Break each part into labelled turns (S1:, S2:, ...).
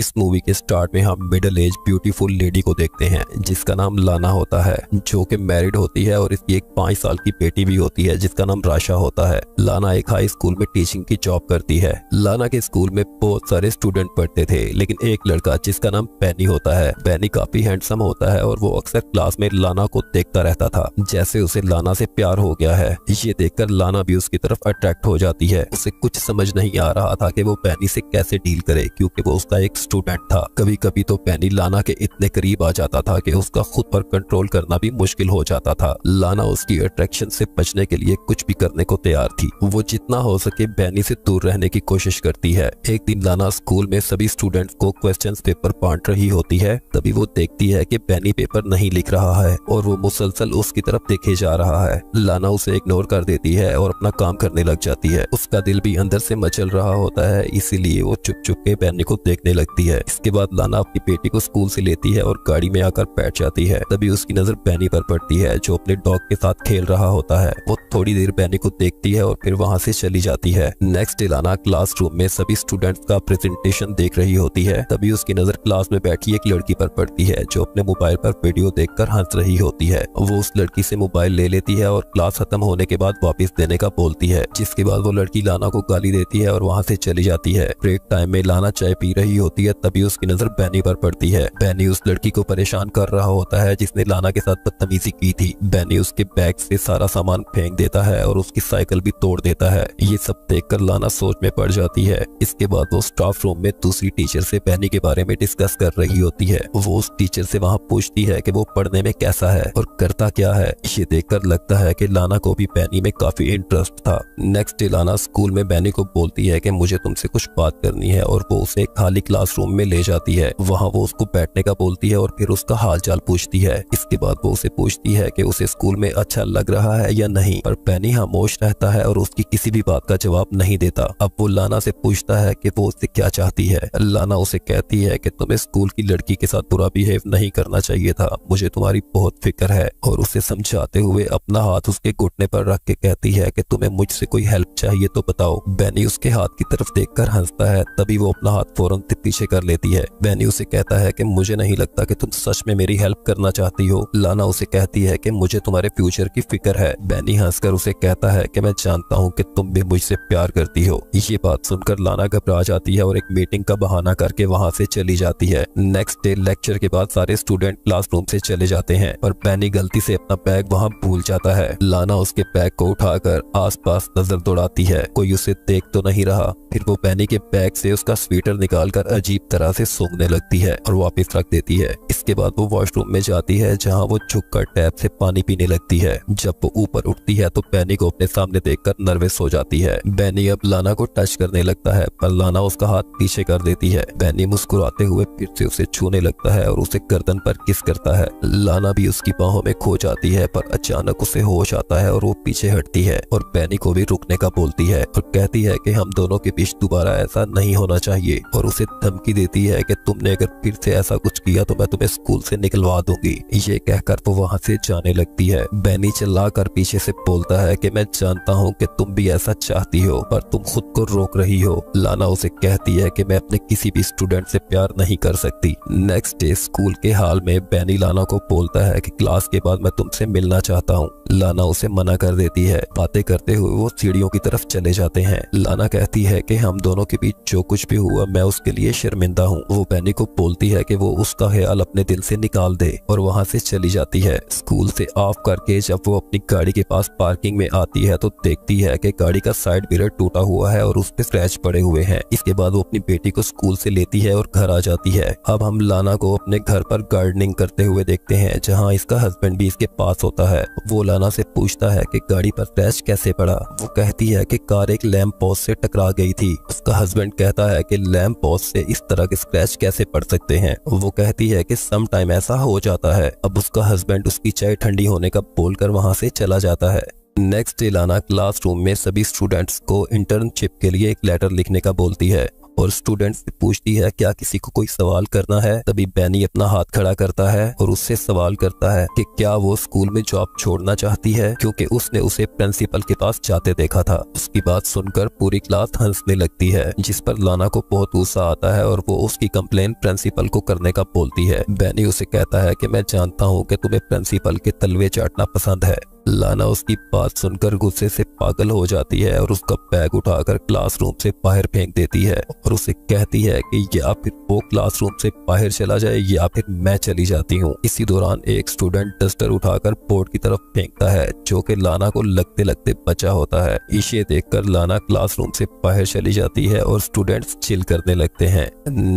S1: इस मूवी के स्टार्ट में हम मिडिल एज ब्यूटीफुल लेडी को देखते हैं जिसका नाम लाना होता है, जो कि मैरिड होती है और इसकी एक 5 साल की बेटी भी होती है जिसका नाम राशा होता है। लाना एक हाई स्कूल में टीचिंग की जॉब करती है। लाना के स्कूल में बहुत सारे स्टूडेंट पढ़ते थे, लेकिन एक लड़का जिसका नाम बेनी होता है। बेनी काफी हैंडसम होता है और वो अक्सर क्लास में लाना को देखता रहता था, जैसे उसे लाना से प्यार हो गया है। ये देखकर लाना भी उसकी तरफ अट्रैक्ट हो जाती है। उसे कुछ समझ नहीं आ रहा था कि वो बेनी से कैसे डील करे, क्योंकि वो उसका एक स्टूडेंट था। कभी कभी तो बेनी लाना के इतने करीब आ जाता था कि उसका खुद पर कंट्रोल करना भी मुश्किल हो जाता था। लाना उसकी अट्रैक्शन से बचने के लिए कुछ भी करने को तैयार थी। वो जितना हो सके बेनी से दूर रहने की कोशिश करती है। एक दिन लाना स्कूल में सभी स्टूडेंट्स को क्वेश्चंस पेपर बांट रही होती है। तभी वो देखती है कि बेनी पेपर नहीं लिख रहा है और वो मुसलसल उसकी तरफ देखे जा रहा है। लाना उसे इग्नोर कर देती है और अपना काम करने लग जाती है। उसका दिल भी अंदर से मचल रहा होता है, इसीलिए वो चुप चुप के बेनी को देखने लगती है। इसके बाद लाना अपनी बेटी को स्कूल से लेती है और गाड़ी में आकर बैठ जाती है। तभी उसकी नजर बेनी पर पड़ती है, जो अपने डॉग के साथ खेल रहा होता है। वो थोड़ी देर बेनी को देखती है और फिर वहाँ से चली जाती है। नेक्स्ट डे लाना क्लासरूम में सभी स्टूडेंट्स का प्रेजेंटेशन देख रही होती है। तभी उसकी नजर क्लास में बैठी एक लड़की पर पड़ती है, जो अपने मोबाइल पर वीडियो देखकर हंस रही होती है। वो उस लड़की से मोबाइल ले लेती है और क्लास खत्म होने के बाद वापस देने का बोलती है, जिसके बाद वो लड़की लाना को गाली देती है और वहाँ से चली जाती है। ब्रेक टाइम में लाना चाय पी रही होती है, तभी उसकी नजर बेनी पर पड़ती है। बेनी उस लड़की को परेशान कर रहा होता है जिसने लाना के साथ बदतमीजी की थी। बेनी उसके बैग से सारा सामान फेंक देता है और उसकी साइकिल भी तोड़ देता है। ये सब देखकर लाना सोच में पड़ जाती है। इसके बाद वो स्टाफ रूम में दूसरी टीचर से बेनी के बारे में डिस्कस कर रही होती है। वो उस टीचर से वहाँ पूछती है कि वो पढ़ने में कैसा है और करता क्या है। ये देखकर लगता है कि लाना को भी बेनी में काफी इंटरेस्ट था। नेक्स्ट डे लाना स्कूल में बेनी को बोलती है कि मुझे तुमसे कुछ बात करनी है और वो उसे खाली क्लासरूम में ले जाती है। वहाँ वो उसको बैठने का बोलती है और फिर उसका हाल चाल पूछती है। इसके बाद वो उसे पूछती है कि उसे स्कूल में अच्छा लग रहा है या नहीं, पर बेनी खामोश रहता है और उसकी किसी भी बात का जवाब नहीं देता। अब वो लाना से पूछता है कि वो उससे क्या चाहती है। लाना उसे कहती है कि तुम्हें स्कूल की लड़की के साथ बुरा बिहेव नहीं करना चाहिए था, मुझे तुम्हारी बहुत फिक्र है। और उसे समझाते हुए अपना हाथ उसके घुटने पर रख के कहती है कि तुम्हें मुझसे कोई हेल्प चाहिए तो बताओ। बेनी उसके हाथ की तरफ देखकर हंसता है, तभी वो अपना हाथ फौरन पीछे कर लेती है। बेनी उसे कहता है कि मुझे नहीं लगता कि तुम सच में मेरी हेल्प करना चाहती हो। लाना उसे कहती है कि मुझे तुम्हारे फ्यूचर की फिक्र है। बेनी हंसकर उसे कहता है कि मैं जानता हूँ कि तुम भी मुझसे प्यार करती हो। ये बात सुनकर लाना घबरा जाती है और एक मीटिंग का बहाना करके वहाँ से चली जाती है। नेक्स्ट डे लेक्चर के बाद सारे स्टूडेंट क्लासरूम से चले जाते हैं, पर बेनी गलती से अपना बैग वहाँ भूल जाता है। लाना उसके बैग को उठाकर आसपास नजर दौड़ाती है, कोई उसे देख तो नहीं रहा। फिर वो बेनी के बैग से उसका स्वेटर निकालकर अजीब तरह से सूंघने लगती है और वापस रख देती है। इसके बाद वो वॉशरूम में जाती है, जहाँ वो झुककर टैप से पानी पीने लगती है। जब वो ऊपर उठती है तो बेनी को अपने सामने देखकर नर्वस हो जाती है। बेनी अब लाना को टच करने लगता है, पर लाना उसका हाथ पीछे कर देती है। बेनी मुस्कुराते हुए फिर से उसे छूने लगता है और उसे गर्दन पर किस करता है। लाना भी उसकी बाहों में खो जाती है, पर अचानक उसे होश आता है और वो पीछे हटती है और बेनी को भी रुकने का बोलती है और कहती है कि हम दोनों के बीच दोबारा ऐसा नहीं होना चाहिए, और उसे धमकी देती है कि तुमने अगर फिर से ऐसा कुछ किया तो मैं तुम्हें स्कूल से निकलवा दूंगी। ये कहकर वो वहाँ से जाने लगती है। बेनी चिल्लाकर पीछे से बोलता है कि मैं जानता हूँ कि तुम भी ऐसा चाहती हो, पर तुम खुद को रोक रही हो। लाना उसे कहती है कि मैं अपने किसी भी स्टूडेंट से प्यार नहीं कर सकती। नेक्स्ट डे स्कूल के हाल में बेनी लाना को बोलता है कि क्लास के बाद मैं तुमसे मिलना चाहता हूँ। लाना उसे मना कर देती है। बातें करते हुए वो सीढ़ियों की तरफ चले जाते हैं। लाना कहती है कि हम दोनों के बीच जो कुछ भी हुआ मैं उसके लिए शर्मिंदा हूँ। वो बेनी को बोलती है कि वो उसका ख्याल अपने दिल से निकाल दे और वहाँ से चली जाती है। स्कूल से ऑफ करके जब वो अपनी गाड़ी के पास पार्किंग में आती है तो देखती है कि गाड़ी का साइड मिरर टूटा हुआ है और उस पे स्क्रैच पड़े हुए हैं। इसके बाद वो अपनी बेटी को स्कूल से लेती है और घर आ जाती है। अब हम लाना को अपने घर पर गार्डनिंग करते हुए देखते हैं, जहाँ इसका हस्बैंड भी इसके पास होता है। वो लाना से पूछता है कि गाड़ी पर स्क्रैच कैसे पड़ा। वो कहती है कि कार एक लैंप पोस्ट से टकरा गई थी। उसका हस्बैंड कहता है कि लैंप पोस्ट से इस तरह के स्क्रैच कैसे पड़ सकते हैं। वो कहती है कि सम टाइम ऐसा हो जाता है। अब उसका हस्बैंड उसकी चाय ठंडी होने का बोलकर वहाँ से चला जाता है। नेक्स्ट डे लाना क्लासरूम में सभी स्टूडेंट्स को इंटर्नशिप के लिए एक लेटर लिखने का बोलती है। और स्टूडेंट से पूछती है क्या किसी को कोई सवाल करना है। तभी बैनी अपना हाथ खड़ा करता है और उससे सवाल करता है कि क्या वो स्कूल में जॉब छोड़ना चाहती है, क्योंकि उसने उसे प्रिंसिपल के पास जाते देखा था। उसकी बात सुनकर पूरी क्लास हंसने लगती है, जिस पर लाना को बहुत गुस्सा आता है और वो उसकी कंप्लेन प्रिंसिपल को करने का बोलती है। बैनी उसे कहता है कि मैं जानता हूँ कि तुम्हें प्रिंसिपल के तलवे चाटना पसंद है। लाना उसकी बात सुनकर गुस्से से पागल हो जाती है और उसका बैग उठाकर क्लासरूम से बाहर फेंक देती है और उसे कहती है कि या फिर वो क्लासरूम से बाहर चला जाए या फिर मैं चली जाती हूँ। इसी दौरान एक स्टूडेंट डस्टर उठाकर बोर्ड की तरफ फेंकता है, जो कि लाना को लगते लगते बचा होता है। इसे देखकर लाना क्लासरूम से बाहर चली जाती है और स्टूडेंट्स चिल करने लगते हैं।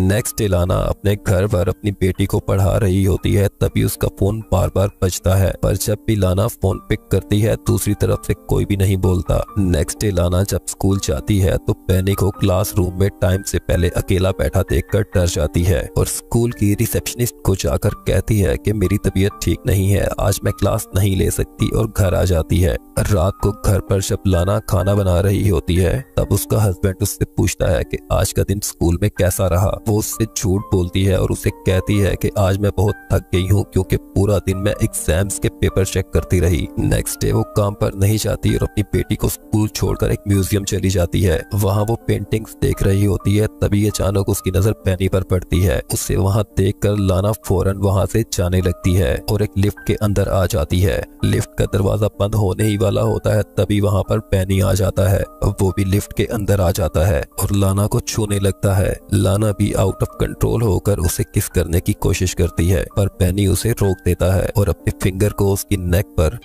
S1: नेक्स्ट डे लाना अपने घर पर अपनी बेटी को पढ़ा रही होती है, तभी उसका फोन बार बार बजता है, पर जब भी लाना फोन पिक करती है दूसरी तरफ से कोई भी नहीं बोलता। नेक्स्ट डे लाना जब स्कूल जाती है तो बैनी को क्लासरूम में टाइम से पहले अकेला बैठा देखकर डर जाती है और स्कूल की रिसेप्शनिस्ट को जाकर कहती है कि मेरी तबीयत ठीक नहीं है, आज मैं क्लास नहीं ले सकती, और घर आ जाती है। रात को घर पर जब लाना खाना बना रही होती है तब उसका हस्बैंड उससे पूछता है कि आज का दिन स्कूल में कैसा रहा। वो उससे झूठ बोलती है और उसे कहती है कि आज मैं बहुत थक गई हूँ, क्योंकि पूरा दिन मैं एग्जाम्स के पेपर चेक करती रही। नेक्स्ट डे वो काम पर नहीं जाती और अपनी बेटी को स्कूल छोड़कर एक म्यूजियम चली जाती है। वहाँ वो पेंटिंग्स देख रही होती है, तभी अचानक उसकी नजर बैनी पर पड़ती है। उसे वहाँ देखकर लाना फौरन वहाँ से जाने लगती है और एक लिफ्ट के अंदर आ जाती है। लिफ्ट का दरवाजा बंद होने ही वाला होता है, तभी वहाँ पर बैनी आ जाता है। वो भी लिफ्ट के अंदर आ जाता है और लाना को छूने लगता है। लाना भी आउट ऑफ कंट्रोल होकर उसे किस करने की कोशिश करती है, पर बैनी उसे रोक देता है और अपने फिंगर को उसकी नेक पर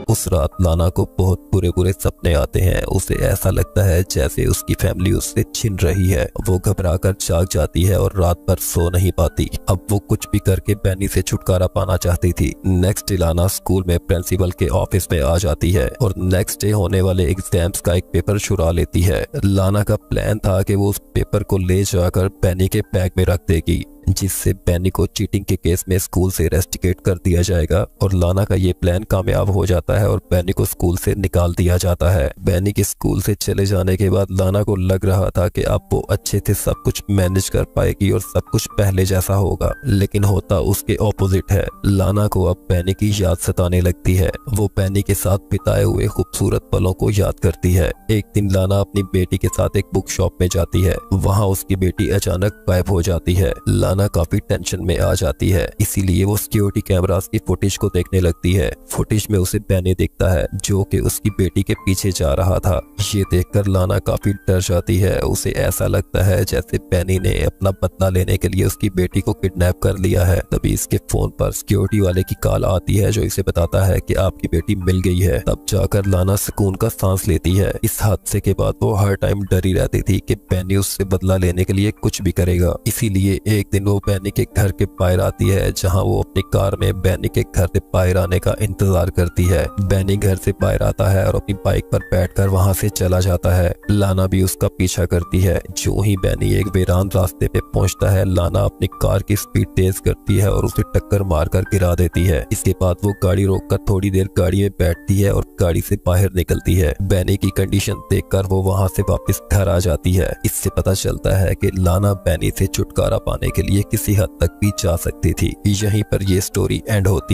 S1: उस रात लाना को बहुत बुरे बुरे सपने आते हैं। उसे ऐसा लगता है जैसे उसकी फैमिली उससे छिन रही है। वो घबराकर जाग जाती है और रात भर सो नहीं पाती। अब वो कुछ भी करके बैनी से छुटकारा पाना चाहती थी। नेक्स्ट डे लाना स्कूल में प्रिंसिपल के ऑफिस में आ जाती है और नेक्स्ट डे होने वाले एग्जाम्स का एक पेपर चुरा लेती है। लाना का प्लान था कि वो उस पेपर को ले जाकर बैनी के बैग में रख देगी, जिससे बैनी को चीटिंग के केस में स्कूल से रेस्टिकेट कर दिया जाएगा। और लाना का ये प्लान कामयाब हो जाता है और बैनी को स्कूल से निकाल दिया जाता है। बैनी के स्कूल से चले जाने के बाद लाना को लग रहा था कि अब वो अच्छे से सब कुछ मैनेज कर पाएगी और सब कुछ पहले जैसा होगा, लेकिन होता उसके ऑपोजिट है। लाना को अब बैनी की याद सताने लगती है। वो बैनी के साथ बिताए हुए खूबसूरत पलों को याद करती है। एक दिन लाना अपनी बेटी के साथ एक बुक शॉप में जाती है। वहाँ उसकी बेटी अचानक गायब हो जाती है। लाना काफी टेंशन में आ जाती है, इसीलिए वो सिक्योरिटी कैमरास की फुटेज को देखने लगती है। फुटेज में उसे बैनी दिखता है, जो कि उसकी बेटी के पीछे जा रहा था। ये देखकर लाना काफी डर जाती है। उसे ऐसा लगता है जैसे बैनी ने अपना बदला लेने के लिए उसकी बेटी को किडनैप कर लिया है। तभी इसके फोन पर सिक्योरिटी वाले की कॉल आती है, जो इसे बताता है कि आपकी बेटी मिल गई है। तब जाकर लाना सुकून का सांस लेती है। इस हादसे के बाद वो हर टाइम डरी रहती थी कि बैनी उससे बदला लेने के लिए कुछ भी करेगा। इसीलिए एक दिन वो बैनी के घर के बाहर आती है, जहां वो अपनी कार में बैनी के घर से बाहर आने का इंतजार करती है। बैनी घर से बाहर आता है और अपनी बाइक पर बैठकर वहां से चला जाता है। लाना भी उसका पीछा करती है। जो ही बैनी एक वीरान रास्ते पे पहुंचता है, लाना अपनी कार की स्पीड तेज करती है और उसे टक्कर मारकर गिरा देती है। इसके बाद वो गाड़ी रोककर थोड़ी देर गाड़ी में बैठती है और गाड़ी से बाहर निकलती है। बैनी की कंडीशन देखकर वो वहां से वापस घर आ जाती है। इससे पता चलता है कि लाना बैनी से छुटकारा पाने के लिए किसी हद तक भी जा सकती थी। यहीं पर ये स्टोरी एंड होती है।